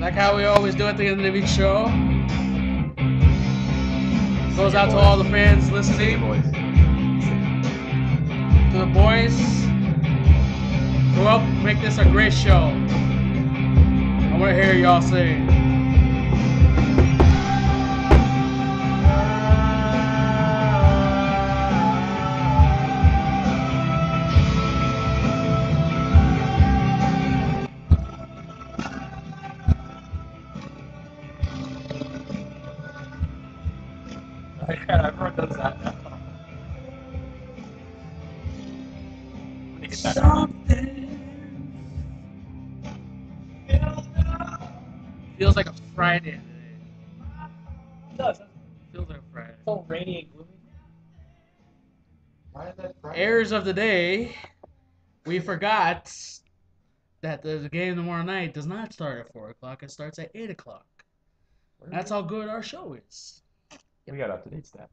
Like how we always do at the end of the week show. Goes out to all the fans listening. To the boys who helped make this a great show. I want to hear y'all sing. Everyone does that now. Feels like a Friday today. It does. Feels like a Friday. It's all rainy and gloomy. Why is that Friday? Errors of the day. We forgot that the game tomorrow night does not start at 4 o'clock. It starts at 8 o'clock. That's how good our show is. We got up-to-date stats.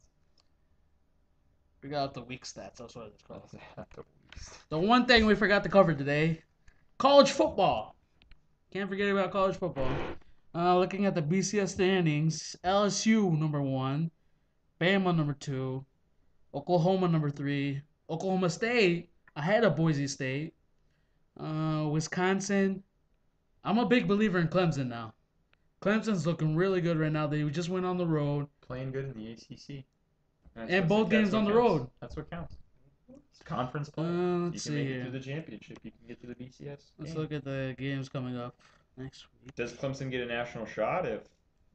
We got the week stats. That's what it's called. The one thing we forgot to cover today, college football. Can't forget about college football. Looking at the BCS standings, LSU number 1, Bama number 2, Oklahoma number 3, Oklahoma State ahead of Boise State, Wisconsin. I'm a big believer in Clemson now. Clemson's looking really good right now. They just went on the road. Playing good in the ACC. And both games on the road. That's what counts. It's conference play. Let's You can make see it here. to the championship. You can get to the BCS. Let's look at the games coming up next week. Does Clemson get a national shot if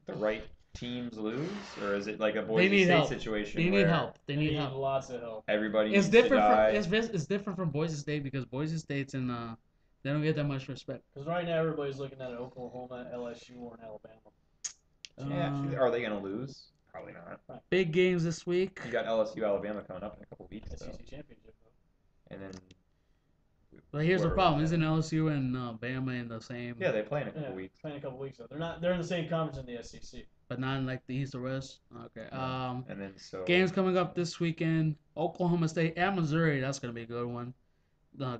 the right teams lose, or is it like a They Boise need State help. situation They where need help. They need help. Lots of help. everybody It's needs different. to die? It's different from Boise State because Boise State's in. They don't get that much respect. Because right now everybody's looking at Oklahoma, LSU, or Alabama. Yeah, are they gonna lose? Probably not. Big games this week. You got LSU, Alabama coming up in a couple weeks, SEC though. championship, though. And then. But here's the whoever problem: we isn't have. LSU and Bama in the same? Yeah, they play in a couple Yeah, weeks. playing a couple weeks though. They're in the same conference in the SEC. But not in like the East or West. Okay. And then so. Games coming up this weekend: Oklahoma State and Missouri. That's gonna be a good one.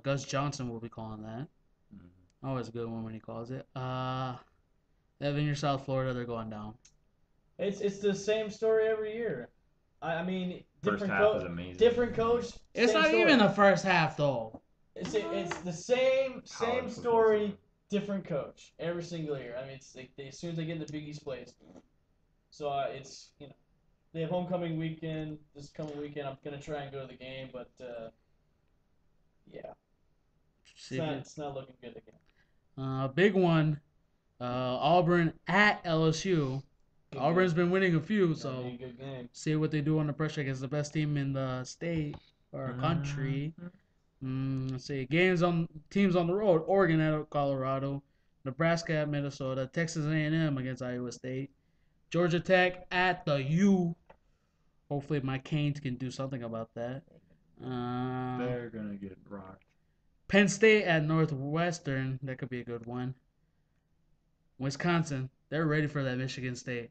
Gus Johnson will be calling that. Always a good one when he calls it. Evan, your South Florida, they're going down. It's the same story every year. I mean, First different half coach, is amazing. different coach. It's same not story. even the first half though. It's the same College story, football. different coach every single year. I mean, it's like as soon as they get in the Big East plays. So it's they have homecoming weekend this coming weekend. I'm gonna try and go to the game, but yeah, it's not looking good again. Big one. Auburn at LSU. Auburn's been winning a few, so That'll be a good game. see what they do under pressure against the best team in the state or country. Let's see. Teams on the road: Oregon at Colorado, Nebraska at Minnesota, Texas A&M against Iowa State, Georgia Tech at the U. Hopefully, my Canes can do something about that. They're gonna get rocked. Penn State at Northwestern. That could be a good one. Wisconsin. They're ready for that Michigan State.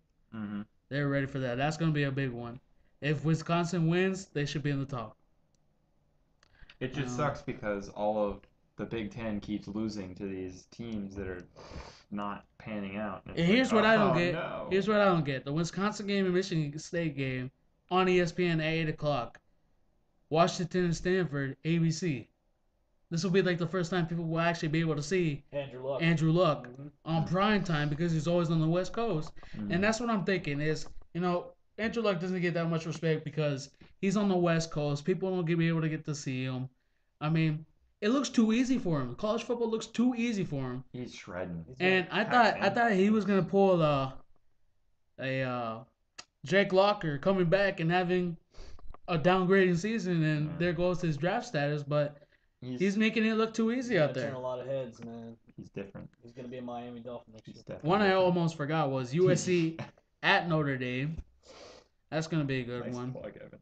They're ready for that. That's going to be a big one. If Wisconsin wins, they should be in the top. It just sucks because all of the Big Ten keeps losing to these teams that are not panning out. And here's what I don't get. No. Here's what I don't get. The Wisconsin game and Michigan State game on ESPN at 8 o'clock. Washington and Stanford, ABC. This will be like the first time people will actually be able to see Andrew Luck on prime time because he's always on the West Coast. And that's what I'm thinking is, Andrew Luck doesn't get that much respect because he's on the West Coast. People don't be able to get to see him. I mean, it looks too easy for him. College football looks too easy for him. He's shredding. And I thought he was gonna pull a Jake Locker coming back and having a downgrading season, and there goes his draft status. But he's making it look too easy out there. Turn a lot of heads, man. He's different. He's gonna be a Miami Dolphin next year. One I almost forgot was USC at Notre Dame. That's gonna be a good Nice one. plug, Evan.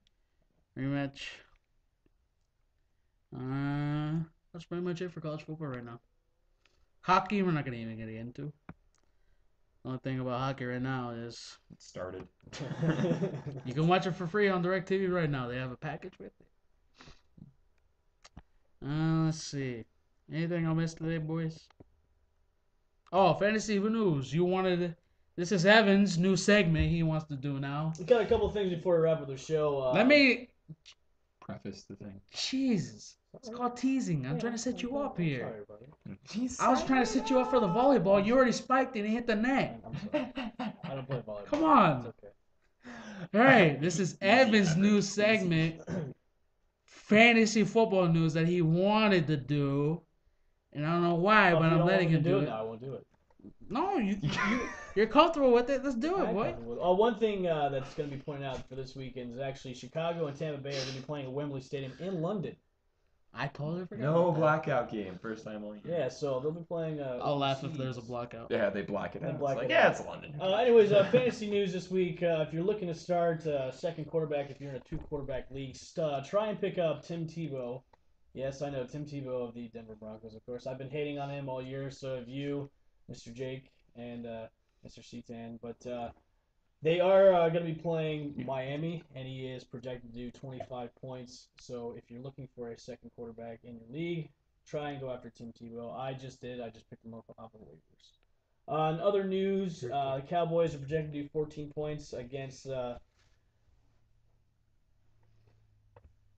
Rematch. That's pretty much it for college football right now. Hockey, we're not gonna even get into. The only thing about hockey right now is It started. you can watch it for free on DirecTV right now. They have a package with it. Let's see. Anything I missed today, boys? Oh, fantasy news. You wanted. This is Evan's new segment he wants to do now. We got a couple things before we wrap up the show. Let me. Preface the thing. Jesus. It's called teasing. I'm trying to set you up here. Sorry, buddy. Jeez, I was trying to set you up for the volleyball. You already spiked it and hit the net. I'm sorry. I don't play volleyball. Come on. It's okay. All right. This is Evan's new segment. Fantasy football news that he wanted to do. And I don't know why, Well, but if you I'm don't letting want him me to do it. it. No, I won't do it. No, you're comfortable with it. Let's do it, boy. One thing that's going to be pointed out for this weekend is actually Chicago and Tampa Bay are going to be playing at Wembley Stadium in London. I totally forgot. No about that. blackout game. First time only. Yeah, so they'll be playing. I'll laugh if overseas. there's a blackout. Yeah, they black it They out. black It's like, it yeah, out. it's London. Anyways, fantasy news this week. If you're looking to start second quarterback, if you're in a 2-quarterback league, try and pick up Tim Tebow. Yes, I know Tim Tebow of the Denver Broncos, of course. I've been hating on him all year, so have you, Mr. Jake, and Mr. Seaton. But they are going to be playing Miami, and he is projected to do 25 points. So if you're looking for a second quarterback in your league, try and go after Tim Tebow. I just did. I just picked him up off of the waivers. In other news, the Cowboys are projected to do 14 points against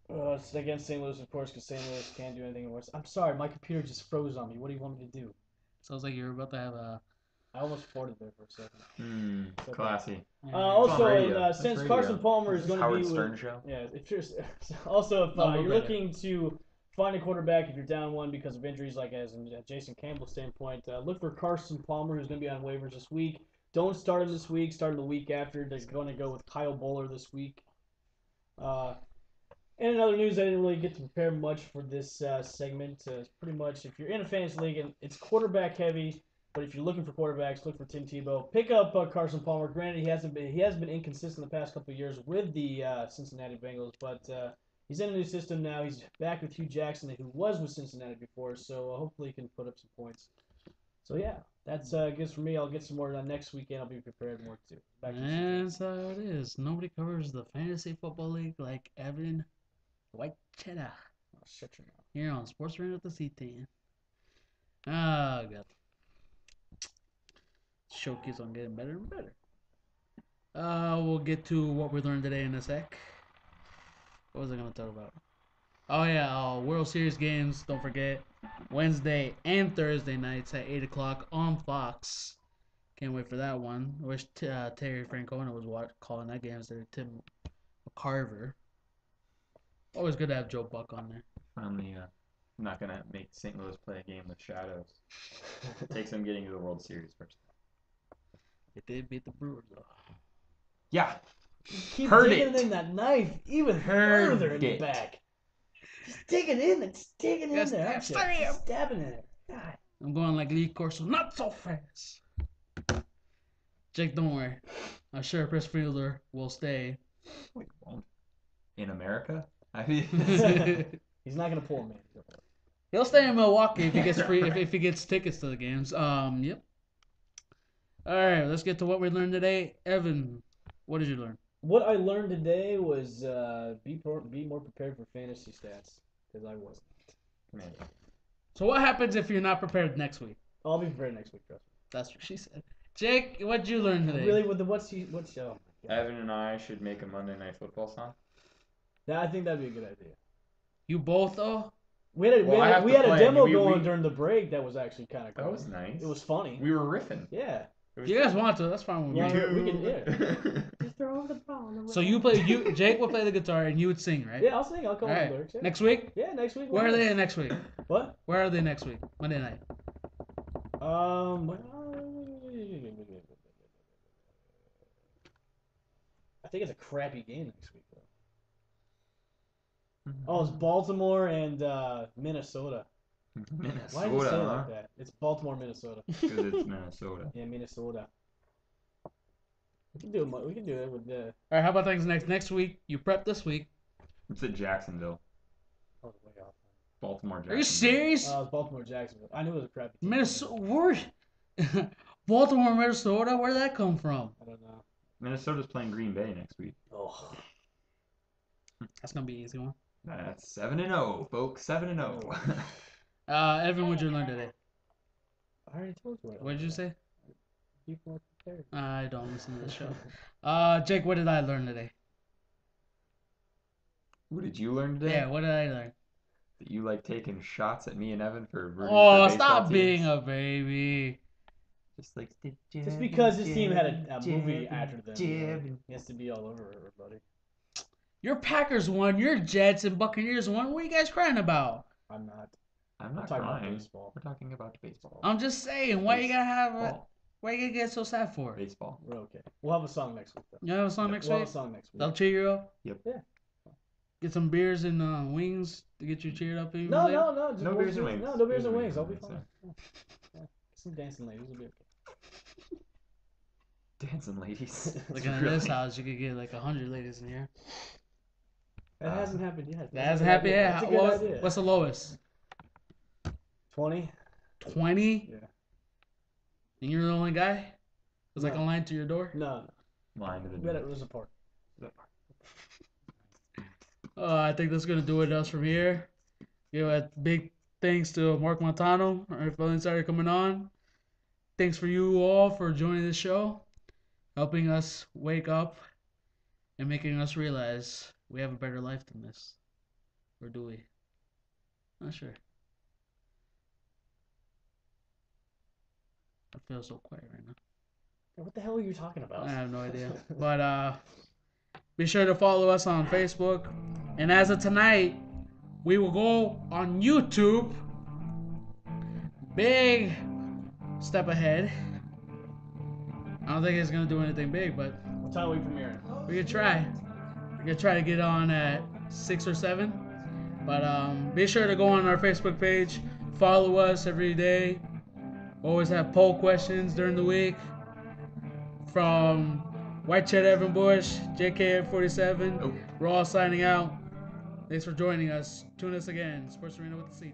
St. Louis, of course, because St. Louis can't do anything worse. I'm sorry, my computer just froze on me. What do you want me to do? Sounds like you're about to have a. I almost farted there for a second. Okay. Classy. Also, radio. since That's Carson radio. Palmer is going to Howard be Stern with, show. yeah, if you're, also if No, we're you're better. looking to find a quarterback, if you're down one because of injuries, like as in Jason Campbell's standpoint, look for Carson Palmer, who's going to be on waivers this week. Don't start him this week. Start him the week after. They're going to go with Kyle Bowler this week. And in other news, I didn't really get to prepare much for this segment. It's pretty much if you're in a fantasy league and it's quarterback heavy, but if you're looking for quarterbacks, look for Tim Tebow. Pick up Carson Palmer. Granted, he hasn't been inconsistent the past couple of years with the Cincinnati Bengals, but he's in a new system now. He's back with Hugh Jackson, who was with Cincinnati before, so hopefully he can put up some points. So yeah, that's good for me. I'll get some more next weekend. I'll be prepared more too. Back to And that's how it is. Nobody covers the fantasy football league like Evan White Cheddar. Oh, shut your mouth. Here on Sportsarena with the C10. Oh, God. Show keeps on getting better and better. We'll get to what we learned today in a sec. What was I going to talk about? Oh, yeah, World Series games, don't forget. Wednesday and Thursday nights at 8 o'clock on Fox. Can't wait for that one. I wish Terry Francona was calling that game instead of Tim Carver. Always good to have Joe Buck on there. Finally, I'm not going to make St. Louis play a game with shadows. It takes them getting to the World Series first. They did beat the Brewers, though. Yeah. Keep Heard digging it. in that knife even Heard further in the it. back. Just digging in. It's digging Yes, in there. aren't you? stab. Just stabbing in there. God. I'm going like Lee Corso, not so fast. Jake, don't worry. I'm sure Chris Fielder will stay. Wait, won't. In America? I mean, He's not gonna pull a man. He'll stay in Milwaukee if he gets free if he gets tickets to the games. Yep. All right, let's get to what we learned today. Evan, what did you learn? What I learned today was be more prepared for fantasy stats because I wasn't. man, So what happens if you're not prepared next week? I'll be prepared next week, trust me. That's what she said. Jake, what'd you learn today? Really, with the what's show? Evan and I should make a Monday Night Football song. Yeah, I think that'd be a good idea. You both though? We had a, Well, I have we to had a play. demo We- going we- during the break that was actually kind of cool. That was nice. It was funny. We were riffing. Yeah. It was If you guys want to, that's fine with me. Yeah. we can- yeah. Just throw the ball away. So Jake would play the guitar and you would sing, right? Yeah, I'll sing. I'll come All up right. with lyrics. Yeah. Next week? Yeah, next week. Where are they next week? What? Where are they next week? Monday night. I think it's a crappy game next week, though. Oh, it's Baltimore and Minnesota. Minnesota, Why did you say it huh? like that? It's Baltimore, Minnesota. Because it's Minnesota. Yeah, Minnesota. We can do it. We can do it with the. All right, how about things next week? You prep this week. It's at Jacksonville. Oh, way off. Baltimore, Are Jacksonville. you serious? It's Baltimore, Jacksonville. I knew it was a crappy team. Minnesota, where? Baltimore, Minnesota. Where did that come from? I don't know. Minnesota's playing Green Bay next week. Oh. That's gonna be an easy one. That's 7-0, folks. 7-0. Evan, what'd you learn today? I already told you. What did you say? People are prepared. I don't listen to the show. Jake, what did I learn today? What did you learn today? Yeah, what did I learn? That you like taking shots at me and Evan for rooting for Oh, baseball stop teams? being a baby. Just like Just because his team had a movie after them, he has to be all over everybody. Your Packers won. Your Jets and Buccaneers won. What are you guys crying about? I'm not. I'm not talking about crying. baseball. We're talking about baseball. I'm just saying. Why you gotta have it? Baseball. Why you gotta get so sad for? Baseball. We're okay. We'll have a song next week, though. You have a song next We'll week? have a song next week. They'll cheer you up? Yep. Yeah. Get some beers and wings to get you cheered up even No, later? no. No beers and wings. No, no beers and Beers wings. and I'll be wings, fine. Yeah. Some dancing ladies will be okay. Dancing ladies. Like in this house, you could get like 100 ladies in here. That hasn't happened yet. That hasn't happened yet. That's a good idea. What's the lowest? 20? 20? Yeah. And you're the only guy? There's like a No. line to your door? No. Line to the It door. was a park. I think that's going to do it us from here. Give a big thanks to Mark Montano, our fellow insider coming on. Thanks for you all for joining the show, helping us wake up and making us realize we have a better life than this. Or do we? Not sure. I feel so quiet right now. What the hell are you talking about? I have no idea. But be sure to follow us on Facebook. And as of tonight, we will go on YouTube. Big step ahead. I don't think it's gonna do anything big, but What time are we premiering? we could try. We could try to get on at 6 or 7. But be sure to go on our Facebook page. Follow us every day. Always have poll questions during the week. From White Chet Evan Bush, JK47, we're all signing out. Thanks for joining us. Tune us again. Sportsarena with the C-Team.